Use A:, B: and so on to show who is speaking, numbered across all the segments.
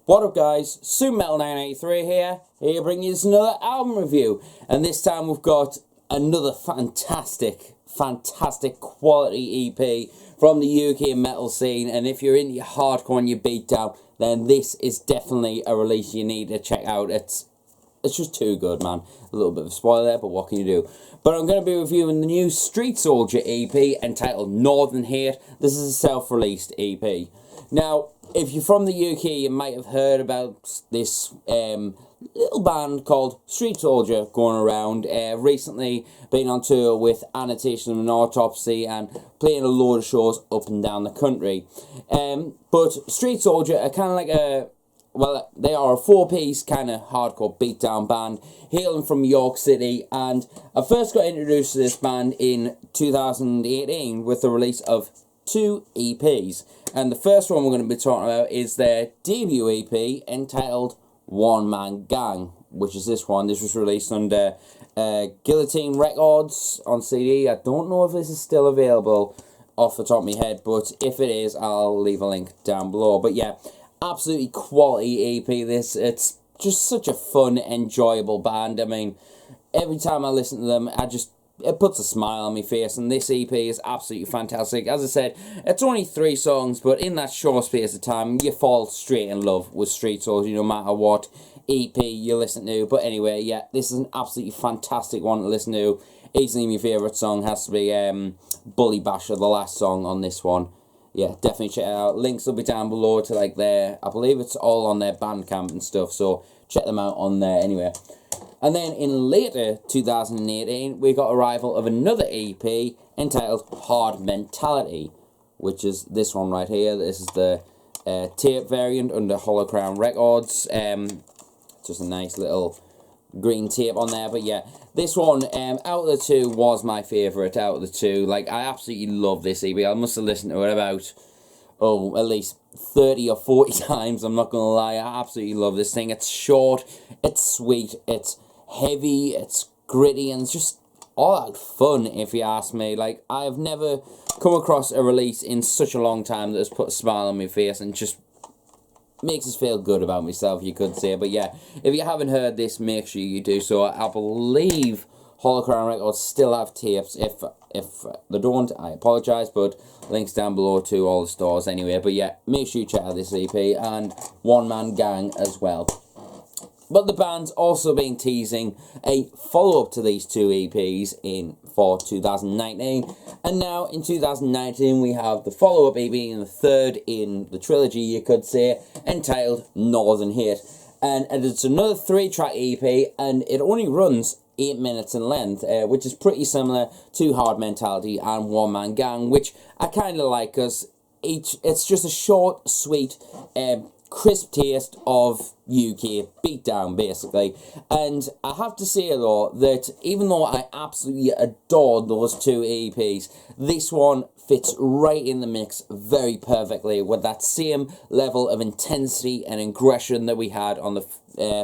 A: What up guys, SuperMetal983 here to bring you another album review, and this time we've got another fantastic quality EP from the UK metal scene, and if you're into your hardcore and your beatdown, then this is definitely a release you need to check out. It's just too good, man. A little bit of a spoiler there, but what can you do? But I'm going to be reviewing the new Street Soldier EP entitled Northern Hate. This is a self-released EP. Now, if you're from the UK, you might have heard about this little band called Street Soldier going around. Recently been on tour with Annotation of an Autopsy and playing a load of shows up and down the country. But Street Soldier are kind of like they are a four-piece kind of hardcore beatdown band hailing from York City, and I first got introduced to this band in 2018 with the release of 2 EPs, and the first one we're going to be talking about is their debut EP entitled One Man Gang, which is this one. This was released under Guillotine Records on CD. I don't know if this is still available off the top of my head, but if it is, I'll leave a link down below. But yeah, absolutely quality EP. It's just such a fun, enjoyable band. I mean, every time I listen to them, it puts a smile on my face, and this EP is absolutely fantastic. As I said, it's only 3 songs, but in that short space of time, you fall straight in love with Street Soldier, no matter what EP you listen to. But anyway, yeah, this is an absolutely fantastic one to listen to. Easily my favourite song has to be Bully Basher, the last song on this one. Yeah, definitely check it out. Links will be down below to I believe it's all on their Bandcamp and stuff, so check them out on there anyway. And then in later 2018, we got arrival of another EP entitled Hard Mentality, which is this one right here. This is the tape variant under Hollow Crown Records. Just a nice little green tape on there. But yeah, this one, out of the 2, was my favourite out of the 2. I absolutely love this EP. I must have listened to it about, at least 30 or 40 times, I'm not going to lie. I absolutely love this thing. It's short, it's sweet, it's heavy, it's gritty, and it's just all out fun, if you ask me. I've never come across a release in such a long time that has put a smile on my face and just makes us feel good about myself, you could say. But yeah, if you haven't heard this, make sure you do so. I believe Hollow Crown Records still have tapes. If they don't, I apologise, but links down below to all the stores anyway. But yeah, make sure you check out this EP and One Man Gang as well. But the band's also been teasing a follow-up to these 2 EPs for 2019. And now in 2019 we have the follow-up EP, and the third in the trilogy, you could say, entitled Northern Hate. And it's another 3-track EP, and it only runs 8 minutes in length, which is pretty similar to Hard Mentality and One Man Gang, which I kind of like, because it's just a short, sweet, crisp taste of UK beatdown, basically. And I have to say though, that even though I absolutely adored those 2 EPs, this one fits right in the mix very perfectly with that same level of intensity and aggression that we had on the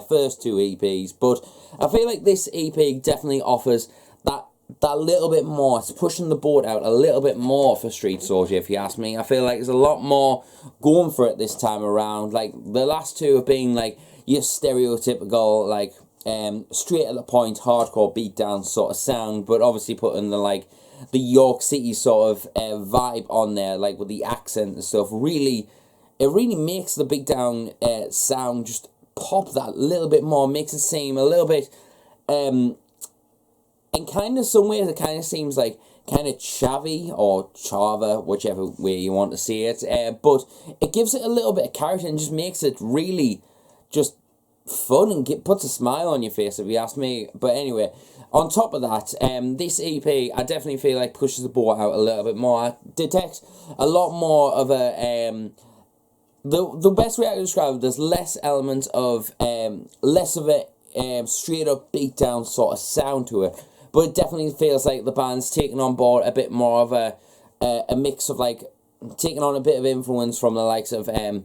A: first 2 EPs. But I feel like this EP definitely offers that little bit more. It's pushing the boat out a little bit more for Street Soldier, if you ask me. I feel like there's a lot more going for it this time around. The last 2 have been your stereotypical straight to the point hardcore beatdown sort of sound, but obviously putting the York City sort of vibe on there, with the accent and stuff. It really makes the beatdown sound just pop that little bit more, makes it seem a little bit in kind of some ways, it kind of seems kind of chavvy or chava, whichever way you want to see it. But it gives it a little bit of character and just makes it really just fun and puts a smile on your face, if you ask me. But anyway, on top of that, this EP, I definitely feel pushes the boat out a little bit more. I detect a lot more of a the best way I can describe it, there's less elements of less of a straight up beatdown sort of sound to it. But it definitely feels like the band's taking on board a bit more of a mix of taking on a bit of influence from the likes of a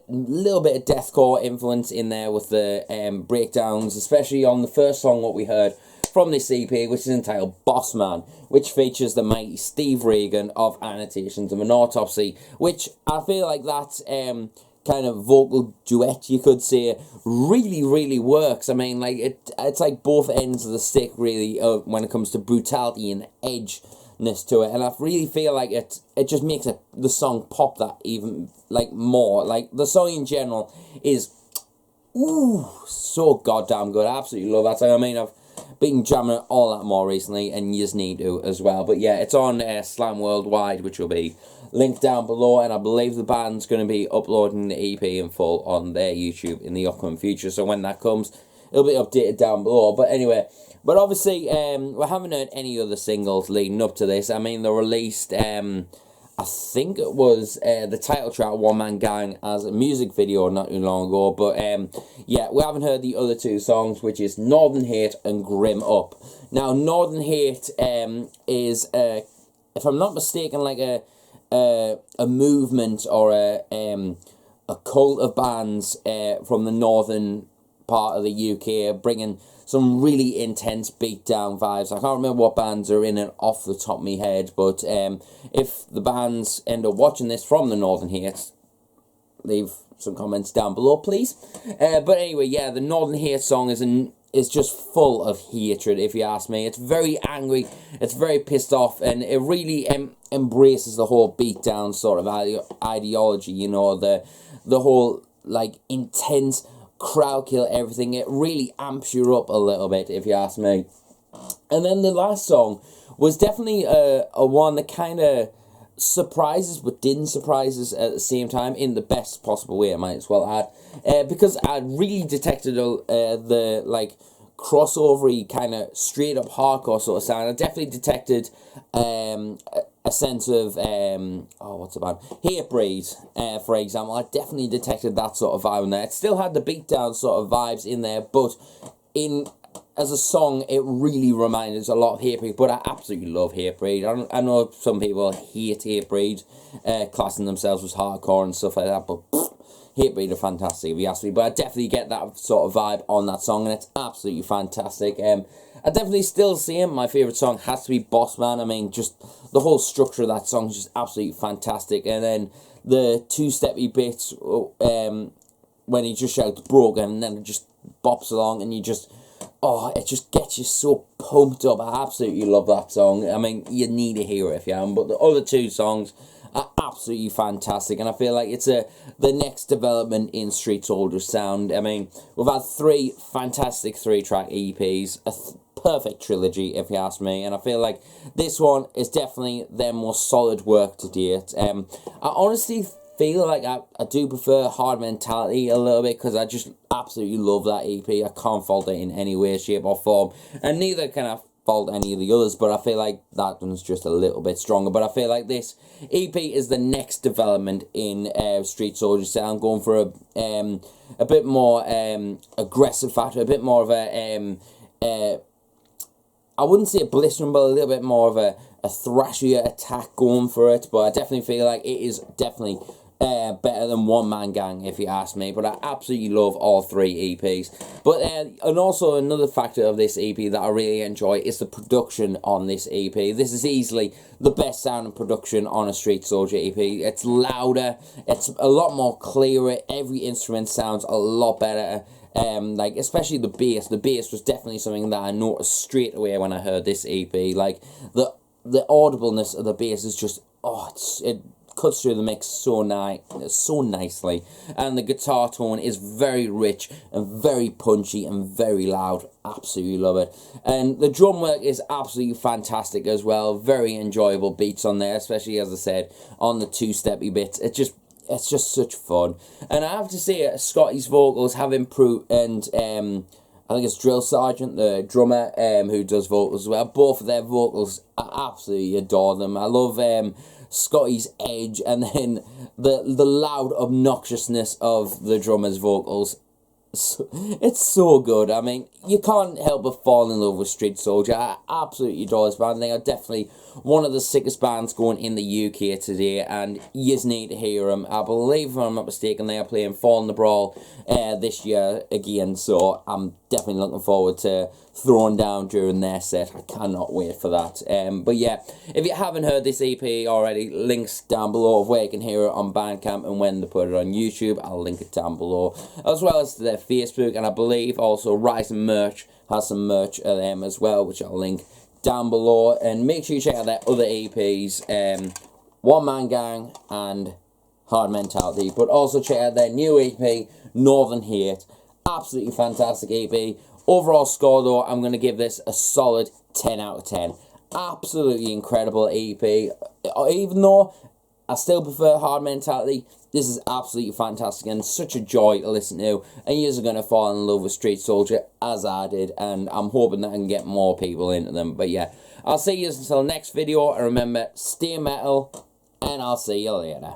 A: little bit of deathcore influence in there with the breakdowns, especially on the first song what we heard from this EP, which is entitled Boss Man, which features the mighty Steve Regan of Annotations of an Autopsy, which I feel like that kind of vocal duet, you could say, really works. I mean, like, it's like both ends of the stick, really, when it comes to brutality and edgeness to it. And I really feel like it just makes the song pop that even, like, more. Like, the song in general is, ooh, so goddamn good. I absolutely love that song. I mean, I've been jamming it all that more recently, and you just need to as well. But yeah, it's on Slam Worldwide, which will be linked down below, and I believe the band's going to be uploading the EP in full on their YouTube in the upcoming future. So when that comes, it'll be updated down below. But anyway, but obviously, we haven't heard any other singles leading up to this. I mean, they released, I think it was the title track, One Man Gang, as a music video not too long ago. But yeah, we haven't heard the other two songs, which is Northern Hate and Grim Up. Now, Northern Hate is, if I'm not mistaken, like a movement or a cult of bands from the northern part of the UK, bringing some really intense beatdown vibes. I can't remember what bands are in it off the top of my head, but if the bands end up watching this from the Northern Hate, leave some comments down below, please. But anyway, yeah, the Northern Hate song is just full of hatred, if you ask me. It's very angry, it's very pissed off, and it really embraces the whole beatdown sort of ideology, you know, the whole, like, intense crowd kill everything. It really amps you up a little bit, if you ask me. And then the last song was definitely a one that kind of surprises but didn't surprise us at the same time, in the best possible way, I might as well add, because I really detected the, like, crossover-y kind of straight up hardcore sort of sound. I definitely detected a sense of what's the band? Hatebreed, for example. I definitely detected that sort of vibe in there. It still had the beatdown sort of vibes in there, but as a song, it really reminded us a lot of Hatebreed. But I absolutely love Hatebreed. I know some people hate Hatebreed, classing themselves as hardcore and stuff like that, but Hatebreed are fantastic, if you ask me. But I definitely get that sort of vibe on that song, and it's absolutely fantastic. I definitely still see him. My favourite song has to be Boss Man. I mean, just the whole structure of that song is just absolutely fantastic. And then the two-steppy bits, when he just shouts broken, and then it just bops along, and you just, oh, it just gets you so pumped up. I absolutely love that song. I mean, you need to hear it if you haven't. But the other two songs are absolutely fantastic, and I feel like it's the next development in Street Soldier sound. I mean, we've had three fantastic 3-track EPs, perfect trilogy, if you ask me, and I feel like this one is definitely their most solid work to date. I honestly feel like I do prefer Hard Mentality a little bit, because I just absolutely love that EP. I can't fault it in any way, shape or form, and neither can I fault any of the others, but I feel like that one's just a little bit stronger. But I feel like this EP is the next development in Street Soldier sound, going for a bit more aggressive factor, a bit more of a I wouldn't say a blistering, but a little bit more of a thrashier attack going for it. But I definitely feel like it is definitely better than One Man Gang, if you ask me. But I absolutely love all three EPs. But and also another factor of this EP that I really enjoy is the production on this EP. This is easily the best sounding production on a Street Soldier EP. It's louder, it's a lot more clearer, every instrument sounds a lot better. Like, especially the bass. The bass was definitely something that I noticed straight away when I heard this EP. Like, the audibleness of the bass is just, oh, it cuts through the mix so nicely, and the guitar tone is very rich and very punchy and very loud. Absolutely love it. And the drum work is absolutely fantastic as well. Very enjoyable beats on there, especially, as I said, on the two-steppy bits. It's just such fun. And I have to say, Scotty's vocals have improved, and I think it's Drill Sergeant, the drummer, who does vocals as well. Both of their vocals, I absolutely adore them. I love Scotty's edge, and then the loud obnoxiousness of the drummer's vocals. it's so good. I mean, you can't help but fall in love with Street Soldier. I absolutely adore this band. They are definitely one of the sickest bands going in the UK today, and you just need to hear them. I believe, if I'm not mistaken, they are playing Fall in the Brawl this year again, so I'm definitely looking forward to throwing down during their set. I cannot wait for that. But yeah, if you haven't heard this EP already, links down below of where you can hear it on Bandcamp and when they put it on YouTube. I'll link it down below, as well as to their Facebook, and I believe also Rising Merch has some merch of them as well, which I'll link down below. And make sure you check out their other EPs, One Man Gang and Hard Mentality, but also check out their new EP, Northern Hate. Absolutely fantastic EP. Overall score though, I'm going to give this a solid 10 out of 10. Absolutely incredible EP. Even though I still prefer Hard Mentality, this is absolutely fantastic and such a joy to listen to. And you're going to fall in love with Street Soldier as I did, and I'm hoping that I can get more people into them. But yeah, I'll see you until next video, and remember, stay metal, and I'll see you later.